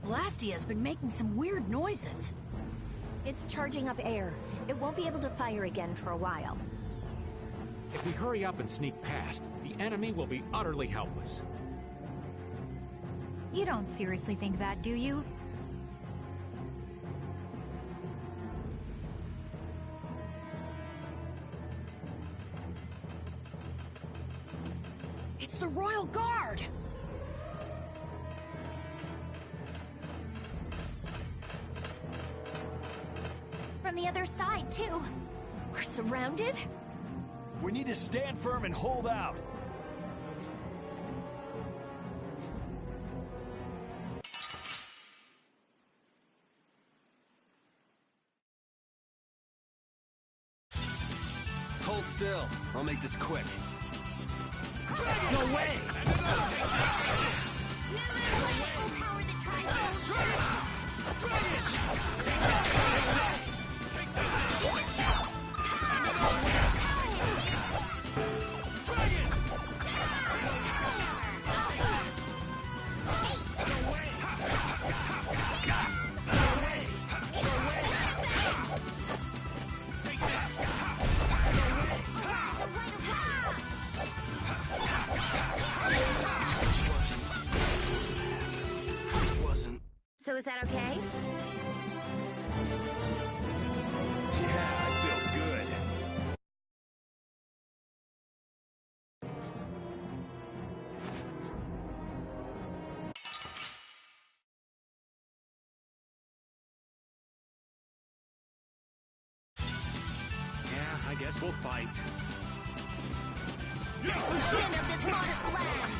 Blastia's been making some weird noises. It's charging up air. It won't be able to fire again for a while. If we hurry up and sneak past, the enemy will be utterly helpless. You don't seriously think that, do you? It's the Royal Guard! From the other side, too. We're surrounded? We need to stand firm and hold out. Hold still. I'll make this quick. No way! So is that okay? Yeah, I feel good. Yeah, I guess we'll fight. Den of this modest land!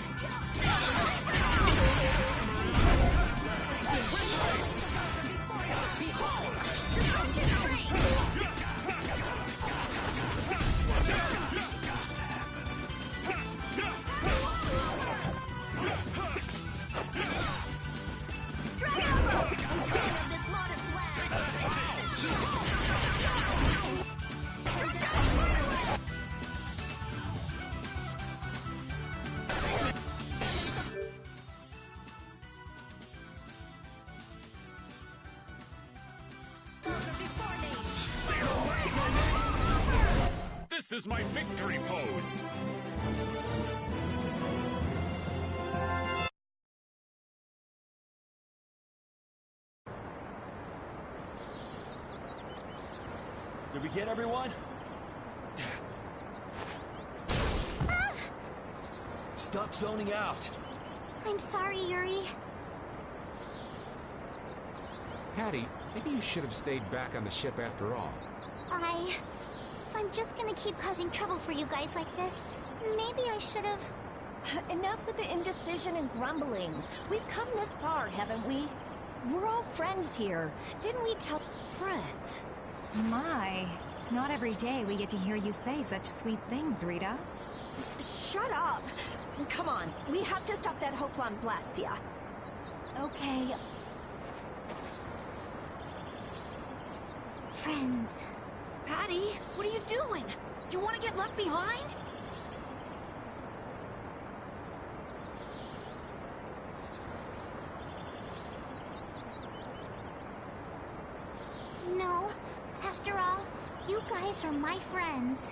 This is my victory pose! Did we get everyone? Stop zoning out. I'm sorry, Yuri. Patty, maybe you should have stayed back on the ship after all. If I'm just gonna keep causing trouble for you guys like this, maybe I should have... Enough with the indecision and grumbling. We've come this far, haven't we? We're all friends here. Didn't we tell... Friends? My, it's not every day we get to hear you say such sweet things, Rita. Shut up! Come on, we have to stop that Hoplan Blastia. Okay. Friends. Patty, what are you doing? Do you want to get left behind? No. After all, you guys are my friends.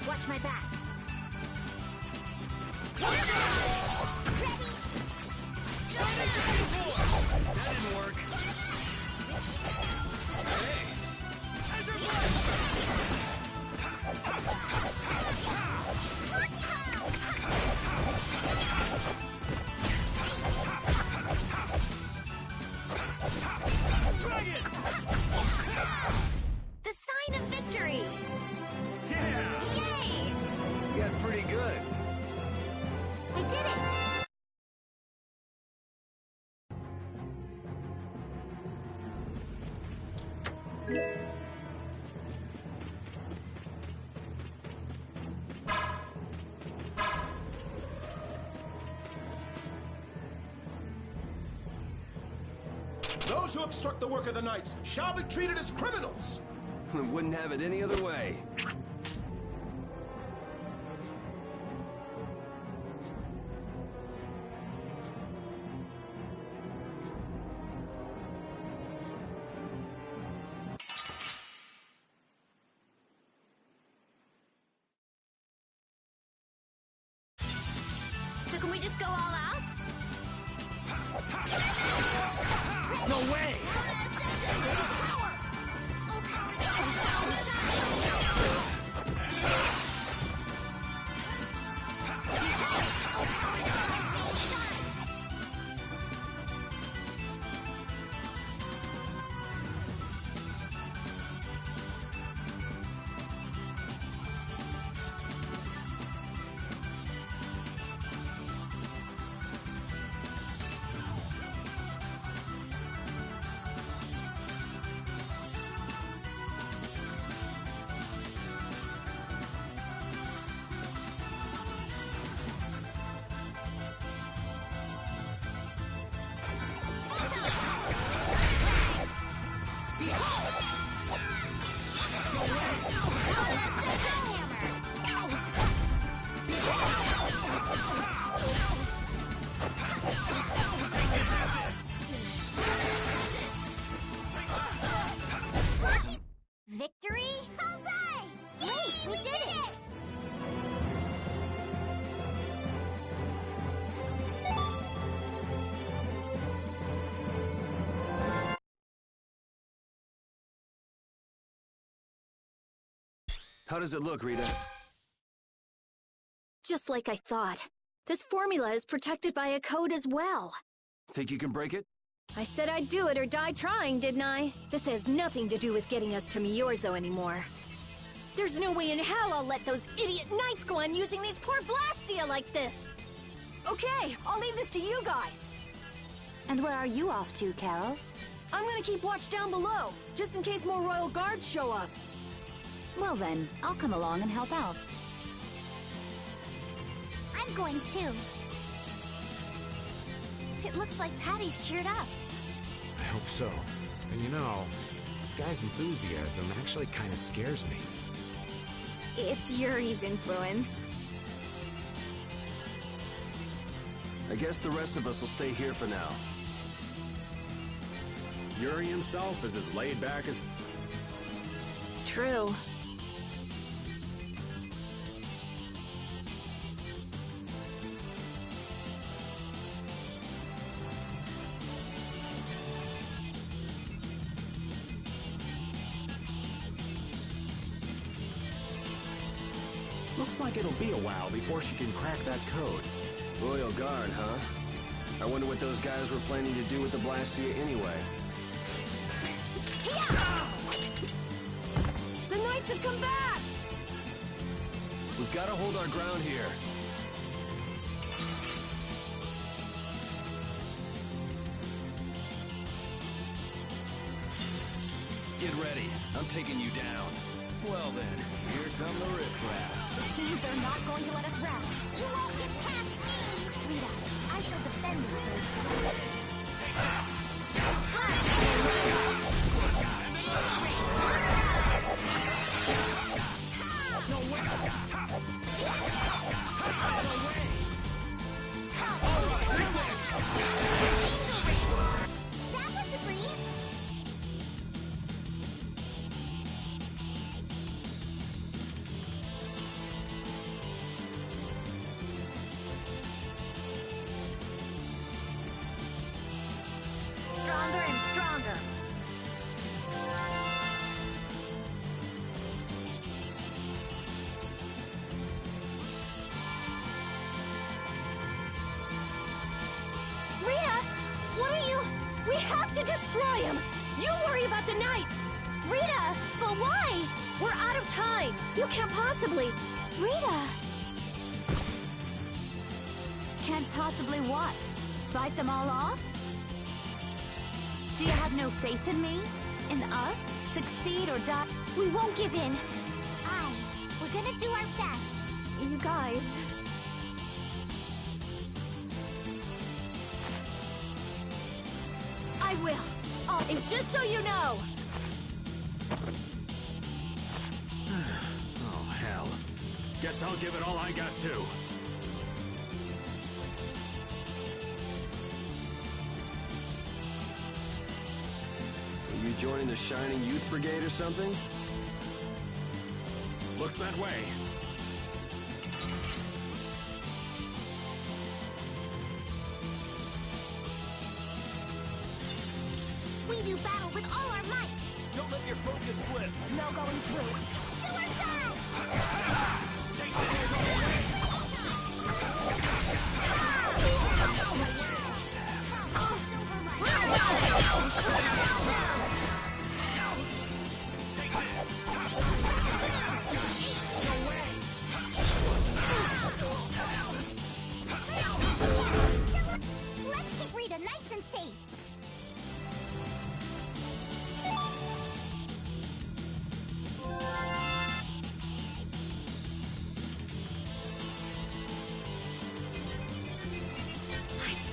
Watch my back. Ready? That didn't work. Hey! Treasure The sign of victory! Those who obstruct the work of the Knights shall be treated as criminals! Wouldn't have it any other way. So can we just go all out? No way! Victory? Huzzah! Great, we did it! How does it look, Rita? Just like I thought. This formula is protected by a code as well. Think you can break it? I said I'd do it or die trying, didn't I? This has nothing to do with getting us to Miorzo anymore. There's no way in hell I'll let those idiot knights go on using these poor Blastia like this! Okay, I'll leave this to you guys. And where are you off to, Carol? I'm gonna keep watch down below, just in case more royal guards show up. Well then, I'll come along and help out. I'm going too. It looks like Patty's cheered up. I hope so. And you know, guy's enthusiasm actually kind of scares me. It's Yuri's influence. I guess the rest of us will stay here for now. Yuri himself is as laid back as... True. Looks like it'll be a while before she can crack that code. Royal Guard, huh? I wonder what those guys were planning to do with the Blastia anyway. The knights have come back! We've got to hold our ground here. Get ready. I'm taking you down. Well then, here come the riffraff. It seems they're not going to let us rest. You won't get past me! Rita, I shall defend this place. Take this! No way! That was a breeze! Stronger and stronger. Rita, what are you? We have to destroy him. You worry about the knights. Rita, but why? We're out of time. You can't possibly. Rita. Can't possibly what? Fight them all off? Do you have no faith in me? In us? Succeed or die? We won't give in. We're gonna do our best. You guys. I will. And just so you know... Oh, hell. Guess I'll give it all I got, too. Are you joining the Shining Youth Brigade or something? Looks that way. We do battle with all our might. Don't let your focus slip. No going through. Do our best! Take this! Oh, Silver Light! Take this! No way! Let's keep Rita nice and safe.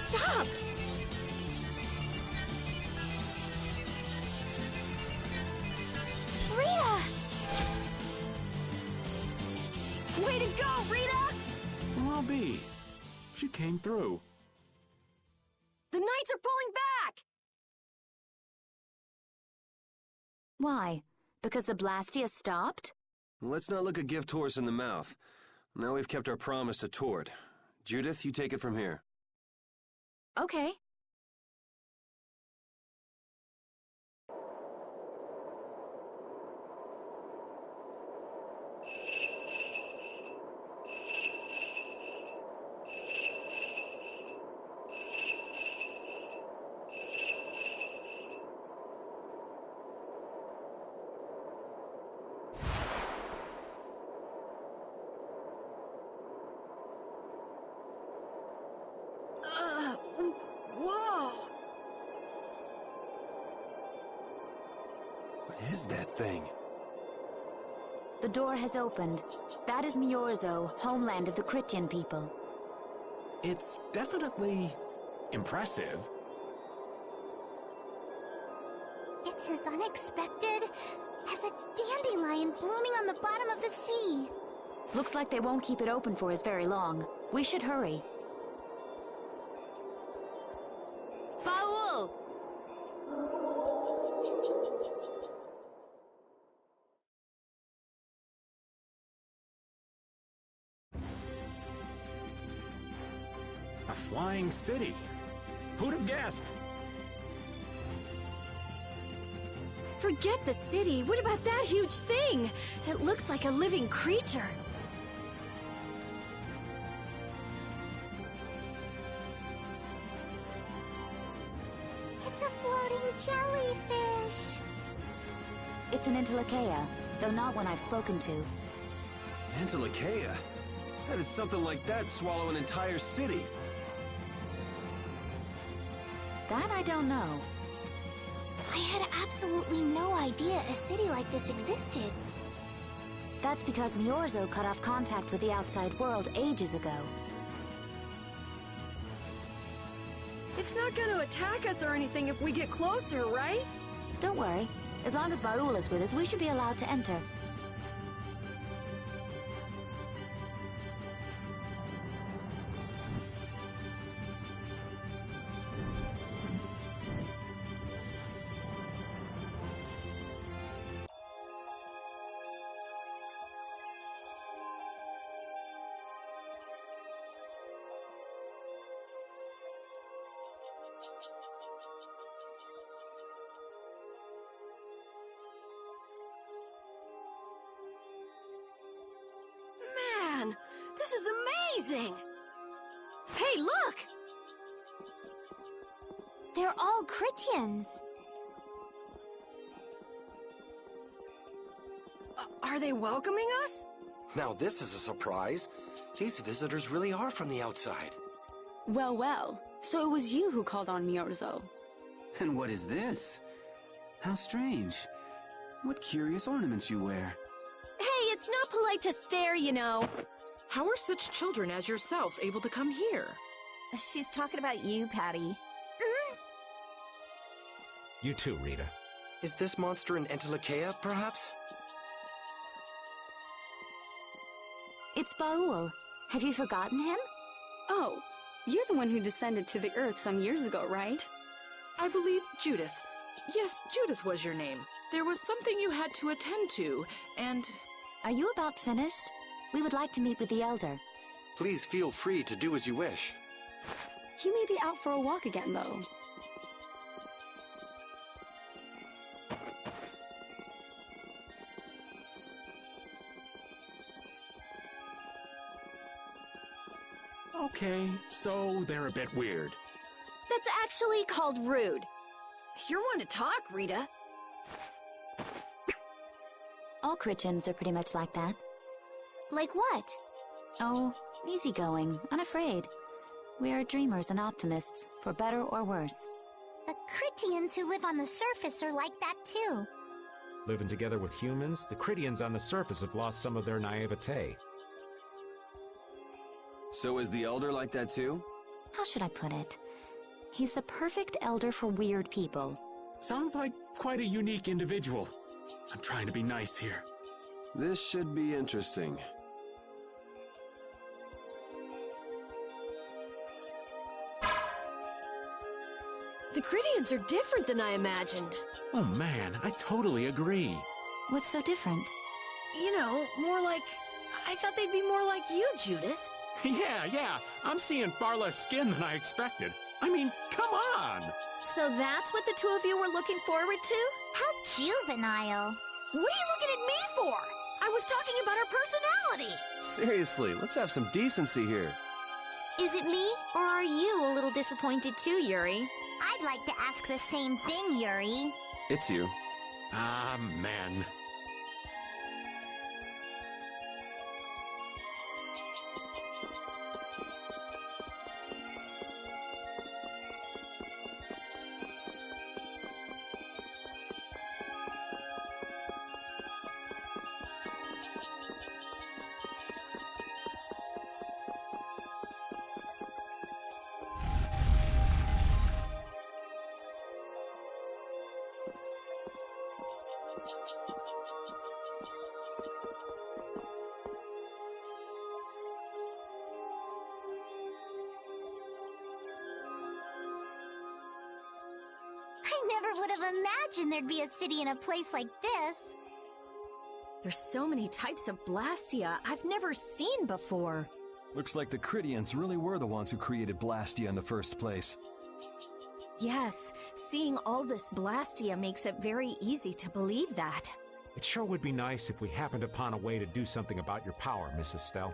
Stopped! Rita! Way to go, Rita! Well, I'll be. She came through. The Knights are pulling back! Why? Because the Blastia stopped? Let's not look a gift horse in the mouth. Now we've kept our promise to Tord. Judith, you take it from here. Okay. Whoa! What is that thing? The door has opened. That is Miorzo, homeland of the Christian people. It's definitely impressive. It's as unexpected as a dandelion blooming on the bottom of the sea. Looks like they won't keep it open for us very long. We should hurry. Paul! A flying city. Who'd have guessed? Forget the city. What about that huge thing? It looks like a living creature. It's a floating jellyfish. It's an Entelekea, though not one I've spoken to. Entelekea? How did something like that swallow an entire city? That I don't know. I had absolutely no idea a city like this existed. That's because Miorzo cut off contact with the outside world ages ago. It's not gonna attack us or anything if we get closer, right? Don't worry. As long as Baul is with us, we should be allowed to enter. Man, this is amazing! Hey, look! They're all Christians. Are they welcoming us? Now this is a surprise. These visitors really are from the outside. Well, well. So it was you who called on Miorzo. And what is this? How strange. What curious ornaments you wear. Hey, it's not polite to stare, you know. How are such children as yourselves able to come here? She's talking about you, Patty. You too, Rita. Is this monster an Entelekea, perhaps? It's Baul. Have you forgotten him? Oh, you're the one who descended to the Earth some years ago, right? I believe Judith. Yes, Judith was your name. There was something you had to attend to, and... Are you about finished? We would like to meet with the Elder. Please feel free to do as you wish. He may be out for a walk again, though. Okay, so they're a bit weird. That's actually called rude. You're one to talk, Rita. All Chrétiens are pretty much like that. Like what? Oh, easygoing, unafraid. We are dreamers and optimists, for better or worse. The Chrétiens who live on the surface are like that too. Living together with humans, the Chrétiens on the surface have lost some of their naivete. So is the Elder like that too? How should I put it? He's the perfect elder for weird people. Sounds like quite a unique individual. I'm trying to be nice here. This should be interesting. The Chrétiens are different than I imagined. Oh man, I totally agree. What's so different? You know, more like... I thought they'd be more like you, Judith. Yeah, I'm seeing far less skin than I expected. I mean, come on! So that's what the two of you were looking forward to? How juvenile. What are you looking at me for? I was talking about her personality. Seriously, let's have some decency here. Is it me, or are you a little disappointed too, Yuri? I'd like to ask the same thing, Yuri. It's you. Ah, man. I never would have imagined there'd be a city in a place like this. There's so many types of Blastia I've never seen before. Looks like the Chrétiens really were the ones who created Blastia in the first place. Yes, seeing all this Blastia makes it very easy to believe that. It sure would be nice if we happened upon a way to do something about your power, Miss Estelle.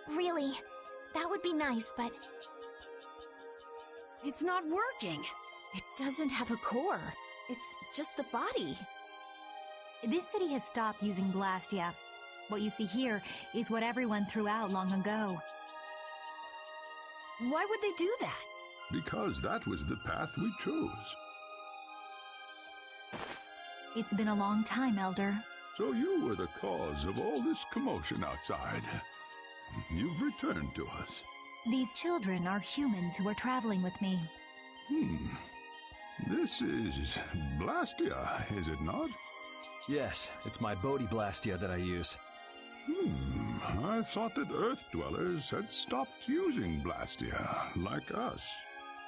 Really, that would be nice, but... It's not working. It doesn't have a core. It's just the body. This city has stopped using Blastia. What you see here is what everyone threw out long ago. Why would they do that? Because that was the path we chose. It's been a long time, Elder. So you were the cause of all this commotion outside. You've returned to us. These children are humans who are traveling with me. This is Blastia, is it not? Yes, it's my Bodhi Blastia that I use. I thought that Earth dwellers had stopped using Blastia, like us.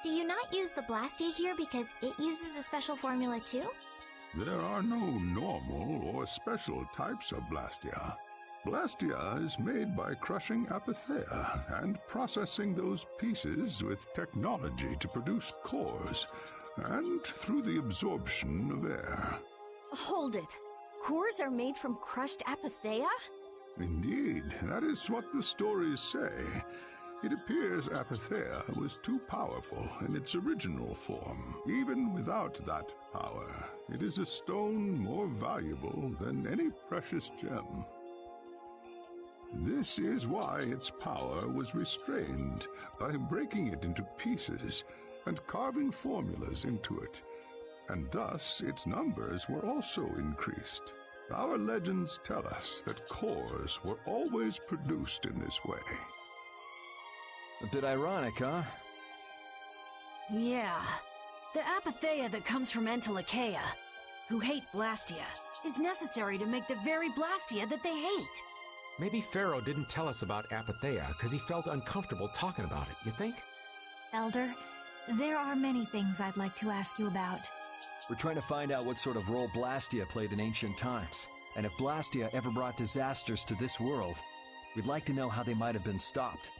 Do you not use the Blastia here because it uses a special formula too? There are no normal or special types of Blastia. Blastia is made by crushing Apatheia and processing those pieces with technology to produce cores, and through the absorption of air. Hold it. Cores are made from crushed Apatheia? Indeed, that is what the stories say. It appears Apatheia was too powerful in its original form. Even without that power, it is a stone more valuable than any precious gem. This is why its power was restrained by breaking it into pieces and carving formulas into it, and thus its numbers were also increased. Our legends tell us that cores were always produced in this way. A bit ironic, huh? Yeah. The apatheia that comes from Entelekea, who hate Blastia, is necessary to make the very Blastia that they hate. Maybe Pharaoh didn't tell us about Apatheia because he felt uncomfortable talking about it, you think? Elder, there are many things I'd like to ask you about. We're trying to find out what sort of role Blastia played in ancient times. And if Blastia ever brought disasters to this world, we'd like to know how they might have been stopped.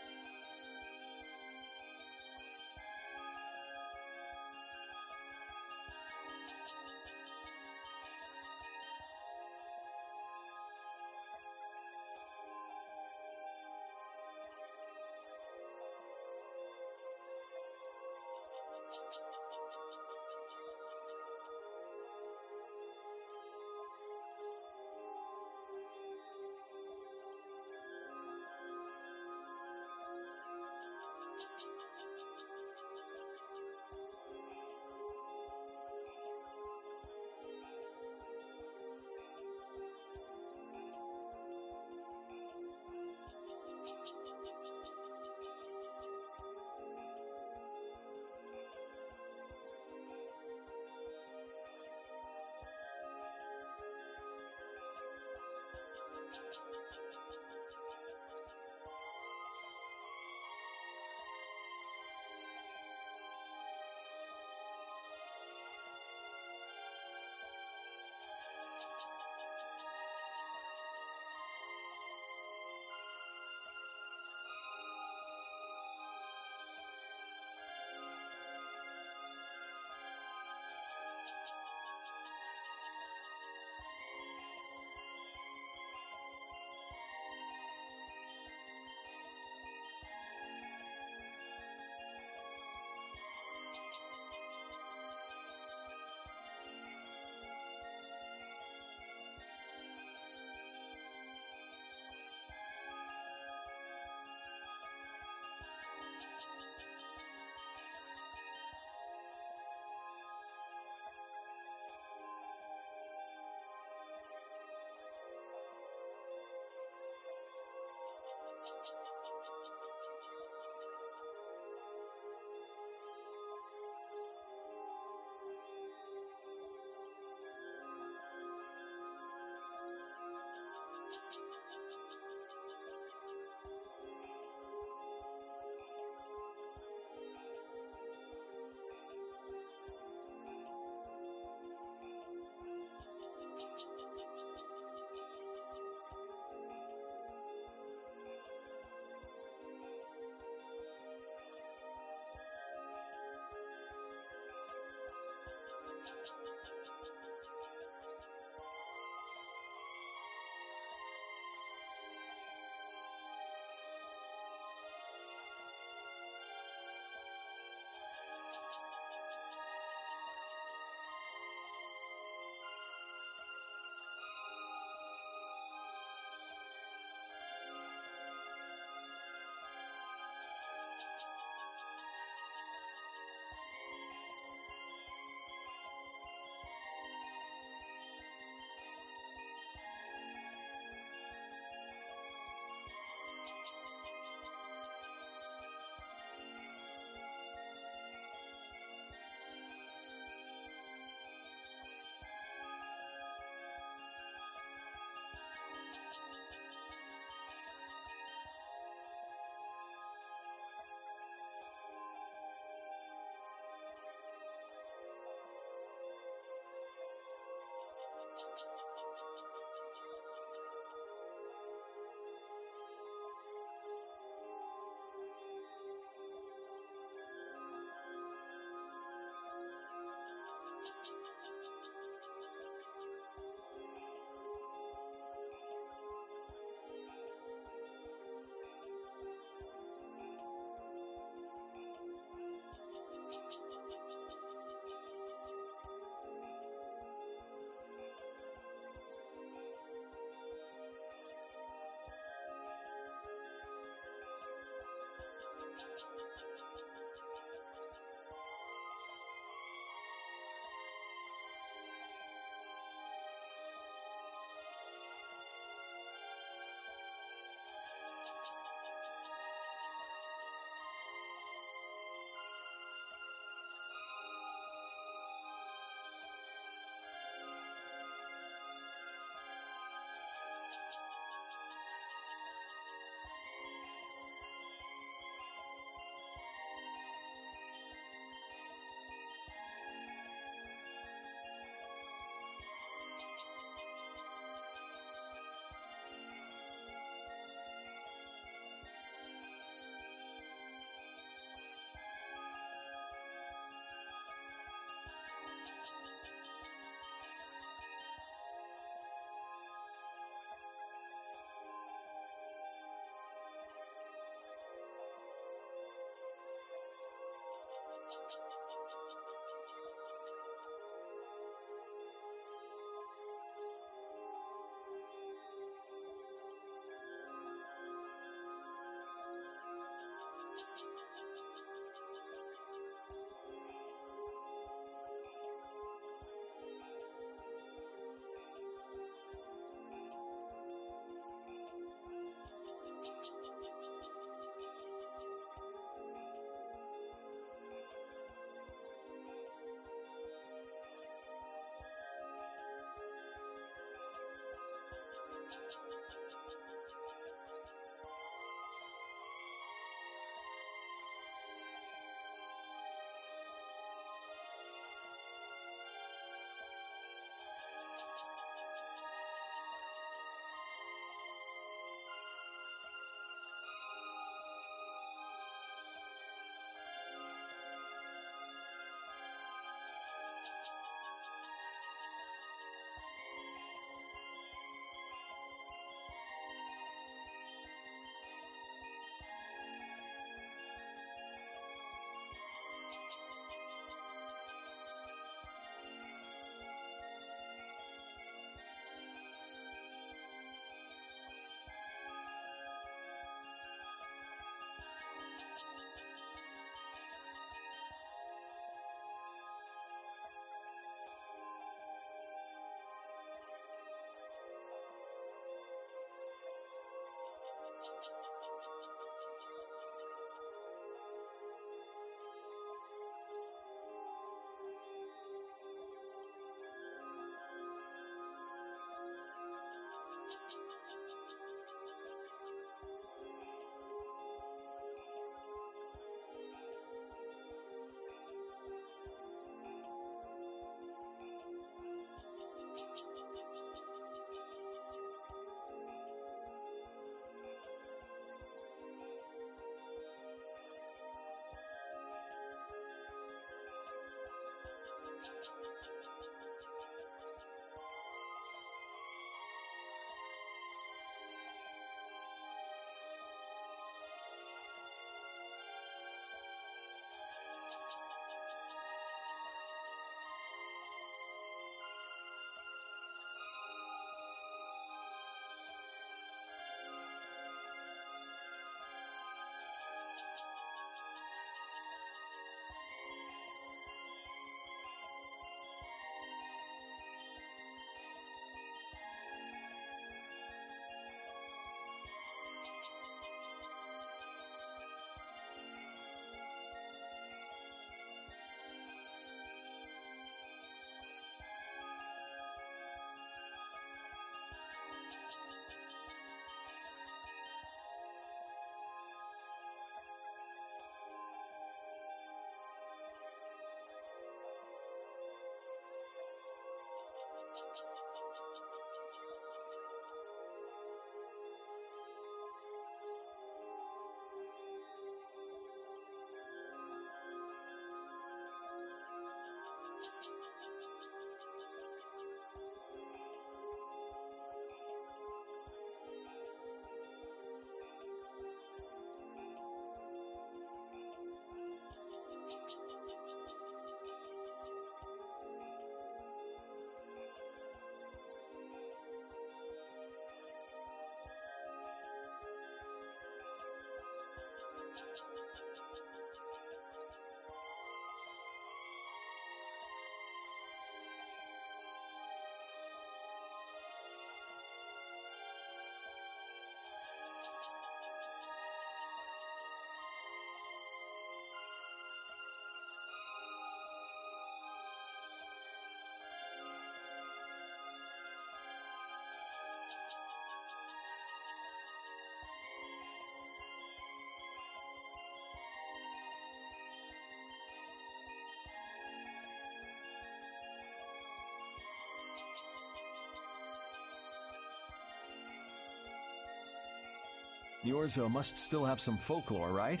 Yorzo must still have some folklore, right?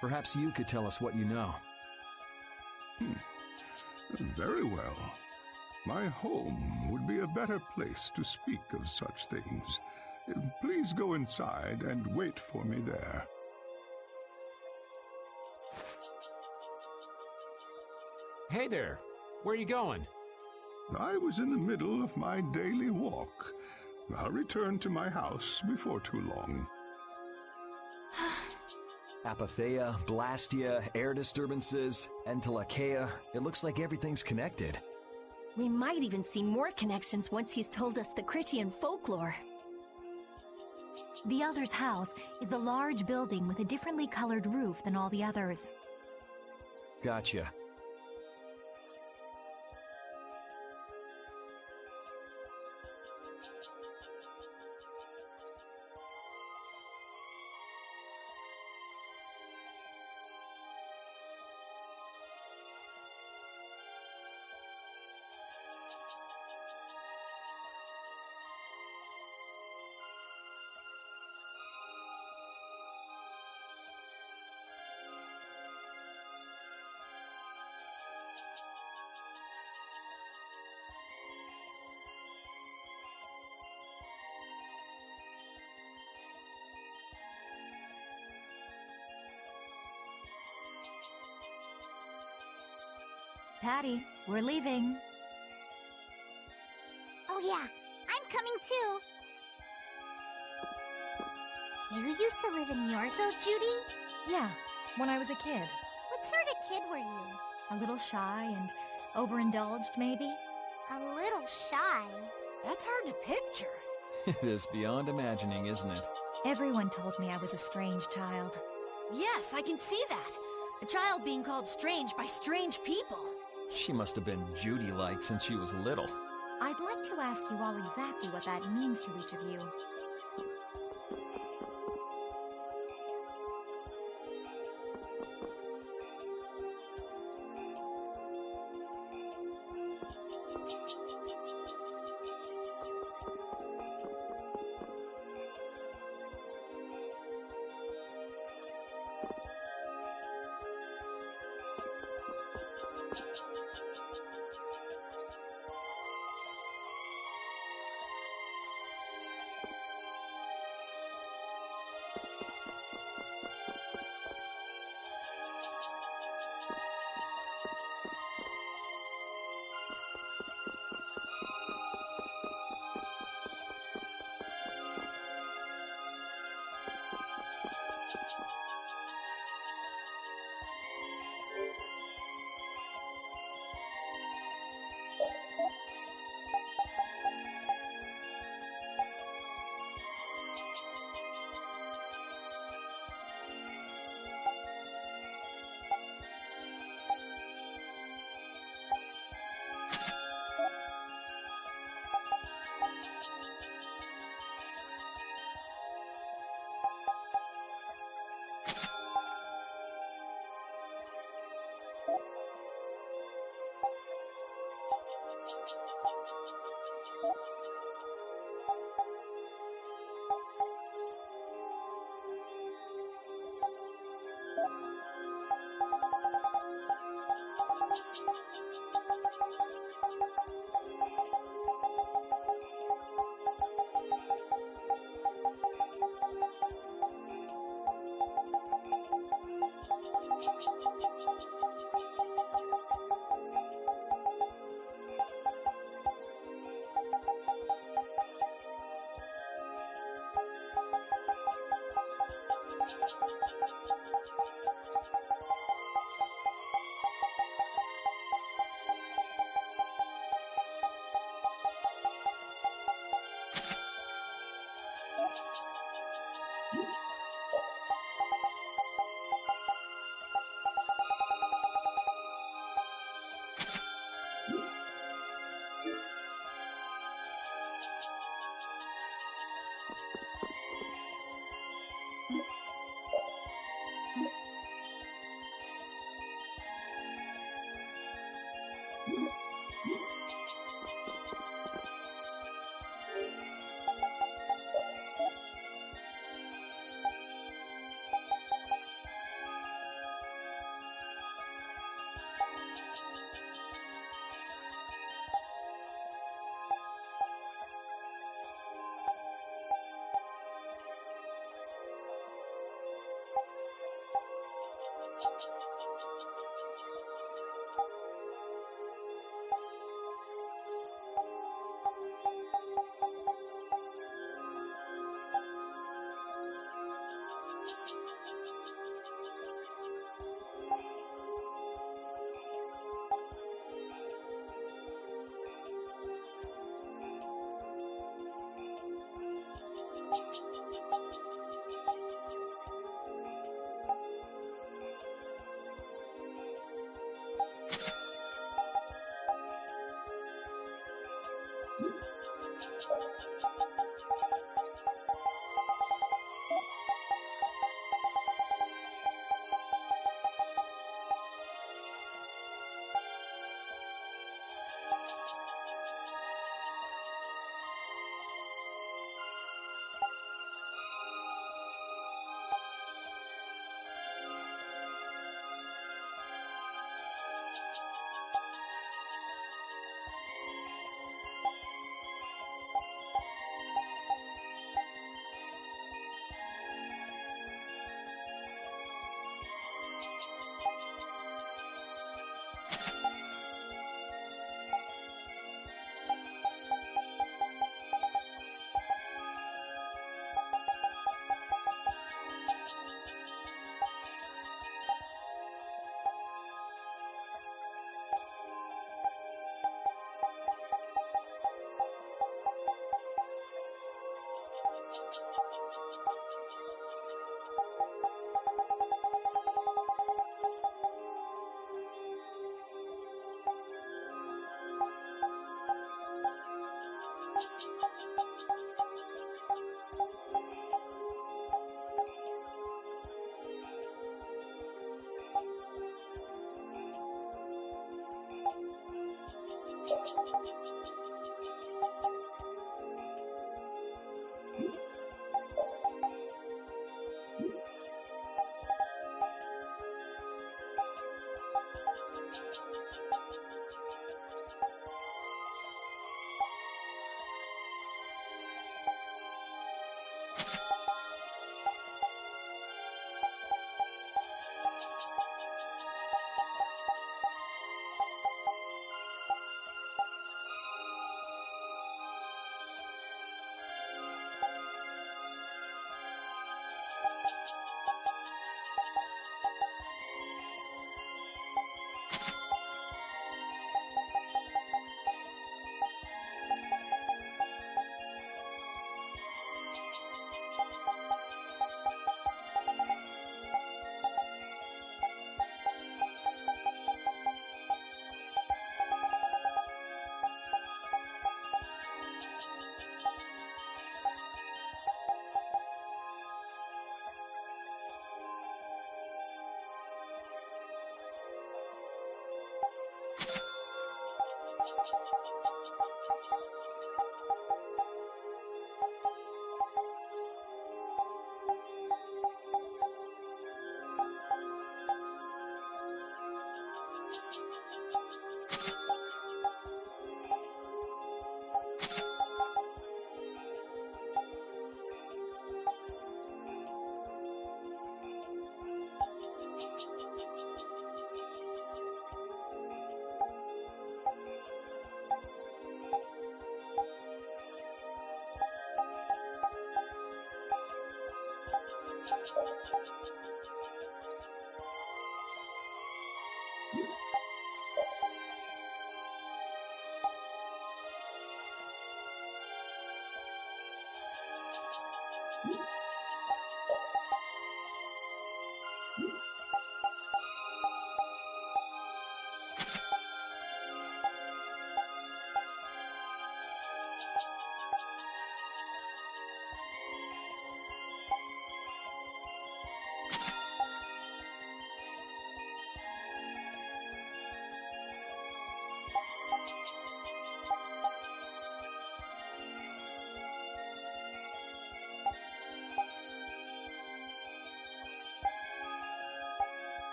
Perhaps you could tell us what you know. Very well. My home would be a better place to speak of such things. Please go inside and wait for me there. Hey there. Where are you going? I was in the middle of my daily walk. I'll return to my house before too long. Apatheia, Blastia, air disturbances, Entelakea. It looks like everything's connected. We might even see more connections once he's told us the Critian folklore. The Elder's house is the large building with a differently colored roof than all the others. Gotcha. Patty, we're leaving. Oh yeah, I'm coming too. You used to live in Yorzo, Judy? Yeah, when I was a kid. What sort of kid were you? A little shy and overindulged, maybe? A little shy. That's hard to picture. It is beyond imagining, isn't it? Everyone told me I was a strange child. Yes, I can see that. A child being called strange by strange people. She must have been Judy-like since she was little. I'd like to ask you all exactly what that means to each of you.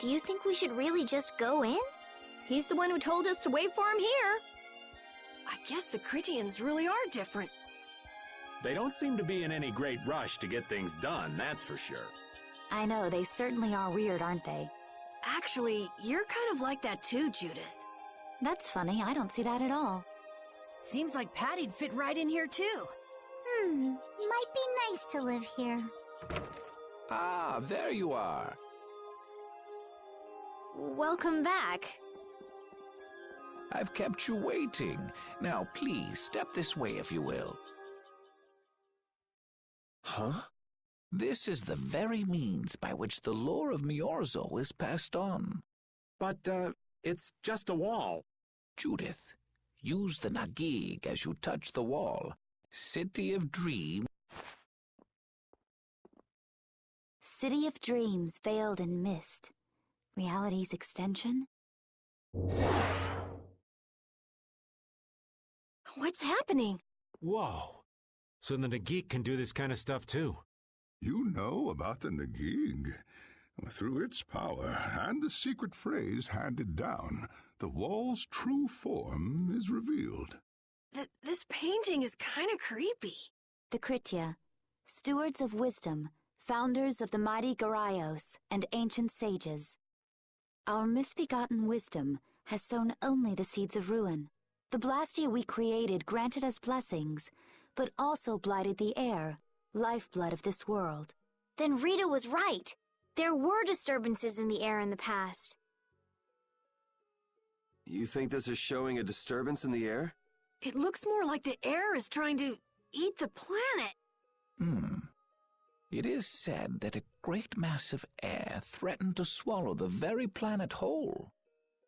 Do you think we should really just go in? He's the one who told us to wait for him here. I guess the Critians really are different. They don't seem to be in any great rush to get things done, that's for sure. I know, they certainly are weird, aren't they? Actually, you're kind of like that too, Judith. That's funny. I don't see that at all. Seems like Patty'd fit right in here, too. Might be nice to live here. Ah, there you are. Welcome back. I've kept you waiting. Now, please, step this way if you will. Huh? This is the very means by which the lore of Miorzo is passed on. But, it's just a wall. Judith, use the Nagig as you touch the wall. City of Dreams. City of Dreams veiled in mist. Reality's extension? What's happening? Whoa. So the Nagik can do this kind of stuff too. You know about the Nagig. Through its power and the secret phrase handed down, the wall's true form is revealed. This painting is kind of creepy. The Kritya, stewards of wisdom, founders of the mighty Garayos and ancient sages. Our misbegotten wisdom has sown only the seeds of ruin. The Blastia we created granted us blessings, but also blighted the air, lifeblood of this world. Then Rita was right. There were disturbances in the air in the past. You think this is showing a disturbance in the air? It looks more like the air is trying to eat the planet. It is said that a great mass of air threatened to swallow the very planet whole.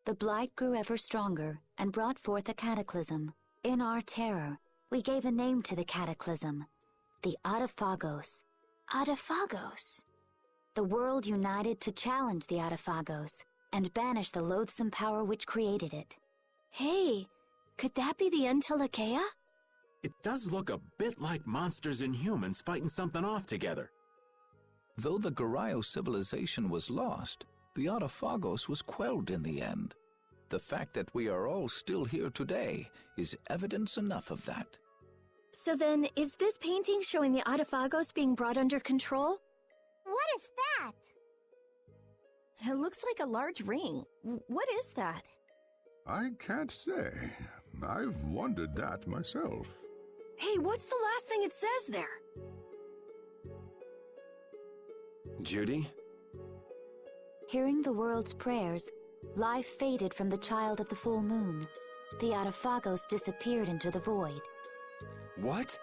The blight grew ever stronger and brought forth a cataclysm. In our terror, we gave a name to the cataclysm, the Adaphagos. Adaphagos? The world united to challenge the Adaphagos and banish the loathsome power which created it. Hey, could that be the Entelekea? It does look a bit like monsters and humans fighting something off together. Though the Garayo civilization was lost, the Adaphagos was quelled in the end. The fact that we are all still here today is evidence enough of that. So then, is this painting showing the Adaphagos being brought under control? What is that? It looks like a large ring. What is that? I can't say. I've wondered that myself. Hey, what's the last thing it says there? Judy? Hearing the world's prayers, life faded from the child of the full moon. The Adaphagos disappeared into the void. What?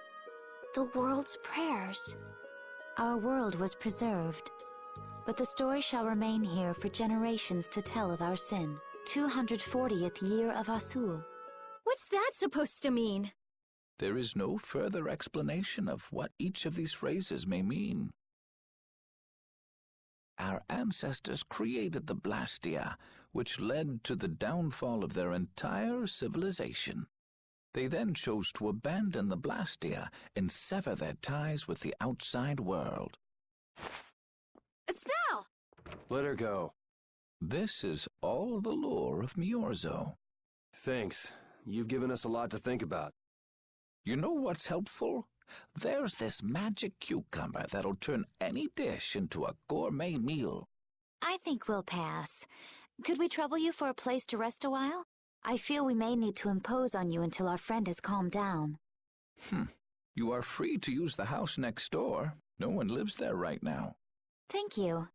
The world's prayers. Our world was preserved, but the story shall remain here for generations to tell of our sin. 240th year of Asul. What's that supposed to mean? There is no further explanation of what each of these phrases may mean. Our ancestors created the Blastia, which led to the downfall of their entire civilization. They then chose to abandon the Blastia and sever their ties with the outside world. Estelle! Let her go. This is all the lore of Miorzo. Thanks. You've given us a lot to think about. You know what's helpful? There's this magic cucumber that'll turn any dish into a gourmet meal. I think we'll pass. Could we trouble you for a place to rest a while? I feel we may need to impose on you until our friend has calmed down. You are free to use the house next door. No one lives there right now. Thank you.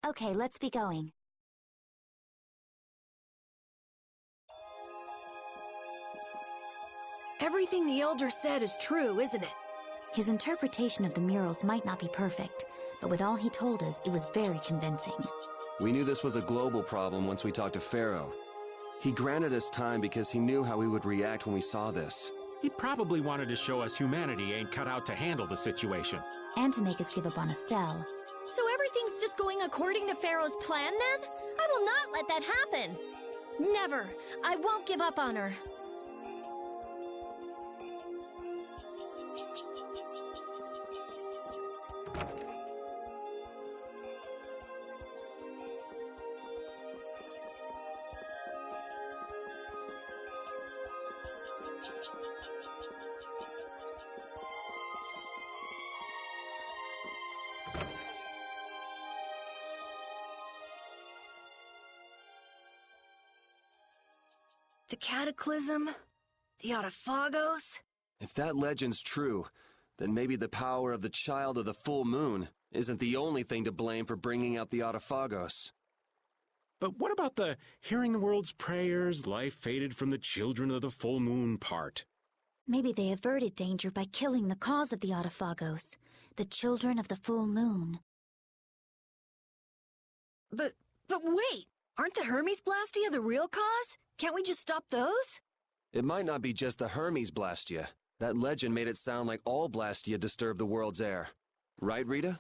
Okay, let's be going. Everything the Elder said is true, isn't it? His interpretation of the murals might not be perfect, but with all he told us, it was very convincing. We knew this was a global problem once we talked to Pharaoh. He granted us time because he knew how we would react when we saw this. He probably wanted to show us humanity ain't cut out to handle the situation. And to make us give up on Estelle. So everything's just going according to Pharaoh's plan, then? I will not let that happen! Never! I won't give up on her. The Cataclysm? The Autophagos? If that legend's true, then maybe the power of the Child of the Full Moon isn't the only thing to blame for bringing out the Autophagos. But what about the hearing the world's prayers, life faded from the children of the full moon part? Maybe they averted danger by killing the cause of the Autophagos, the children of the full moon. But wait! Aren't the Hermes Blastia the real cause? Can't we just stop those? It might not be just the Hermes Blastia. That legend made it sound like all Blastia disturb the world's air. Right, Rita?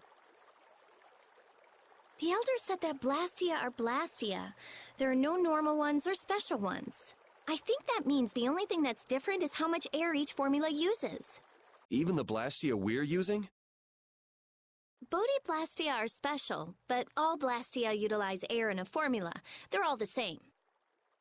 The elders said that Blastia are Blastia. There are no normal ones or special ones. I think that means the only thing that's different is how much air each formula uses. Even the Blastia we're using? Blastia are special, but all Blastia utilize air in a formula. They're all the same.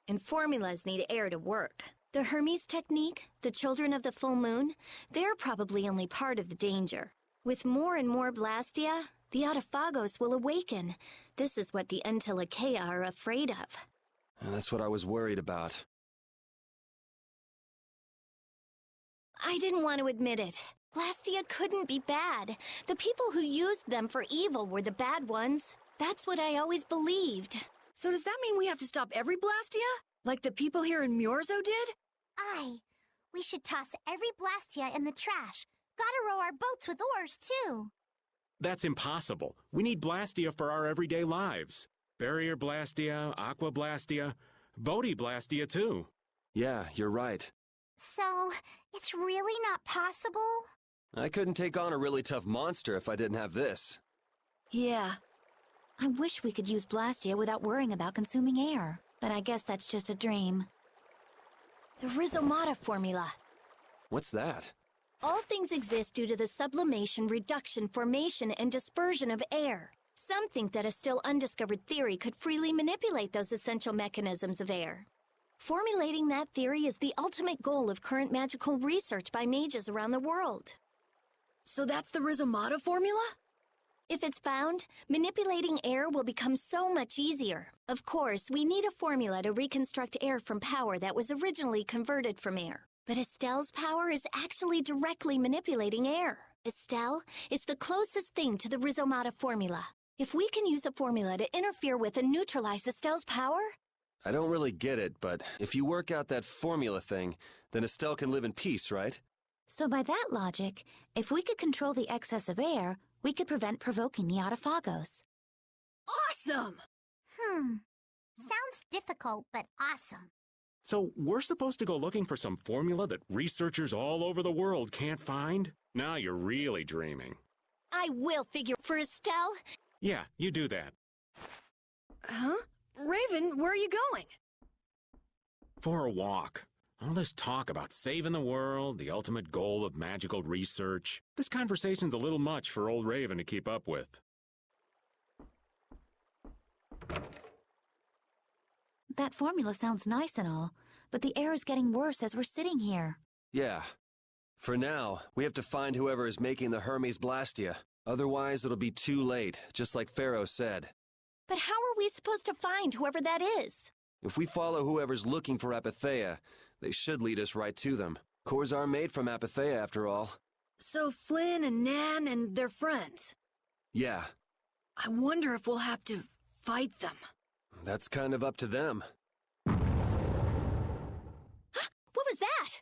And formulas need air to work. The Hermes technique, the children of the full moon, they're probably only part of the danger. With more and more Blastia, the Autophagos will awaken. This is what the Entelekea are afraid of. And that's what I was worried about. I didn't want to admit it. Blastia couldn't be bad. The people who used them for evil were the bad ones. That's what I always believed. So does that mean we have to stop every Blastia? Like the people here in Myorzo did? Aye. We should toss every Blastia in the trash. Gotta row our boats with oars, too. That's impossible. We need Blastia for our everyday lives. Barrier Blastia, Aqua Blastia, Bodhi Blastia too. Yeah, you're right. So, it's really not possible? I couldn't take on a really tough monster if I didn't have this. Yeah. I wish we could use Blastia without worrying about consuming air, but I guess that's just a dream. The Rhizomata formula. What's that? All things exist due to the sublimation, reduction, formation, and dispersion of air. Some think that a still undiscovered theory could freely manipulate those essential mechanisms of air. Formulating that theory is the ultimate goal of current magical research by mages around the world. So that's the Rhizomata formula? If it's found, manipulating air will become so much easier. Of course, we need a formula to reconstruct air from power that was originally converted from air. But Estelle's power is actually directly manipulating air. Estelle is the closest thing to the Rhizomata formula. If we can use a formula to interfere with and neutralize Estelle's power... I don't really get it, but if you work out that formula thing, then Estelle can live in peace, right? So by that logic, if we could control the excess of air, we could prevent provoking the Autophagos. Awesome! Sounds difficult, but awesome. So we're supposed to go looking for some formula that researchers all over the world can't find? Now you're really dreaming. I will figure for Estelle. Yeah, you do that. Huh? Raven, where are you going? For a walk. All this talk about saving the world, the ultimate goal of magical research. This conversation's a little much for old Raven to keep up with. That formula sounds nice and all, but the air is getting worse as we're sitting here. Yeah. For now, we have to find whoever is making the Hermes Blastia. Otherwise, it'll be too late, just like Pharaoh said. But how are we supposed to find whoever that is? If we follow whoever's looking for Apatheia, they should lead us right to them. Cores are made from Apatheia, after all. So Flynn and Nan and their friends? Yeah. I wonder if we'll have to fight them. That's kind of up to them. What was that?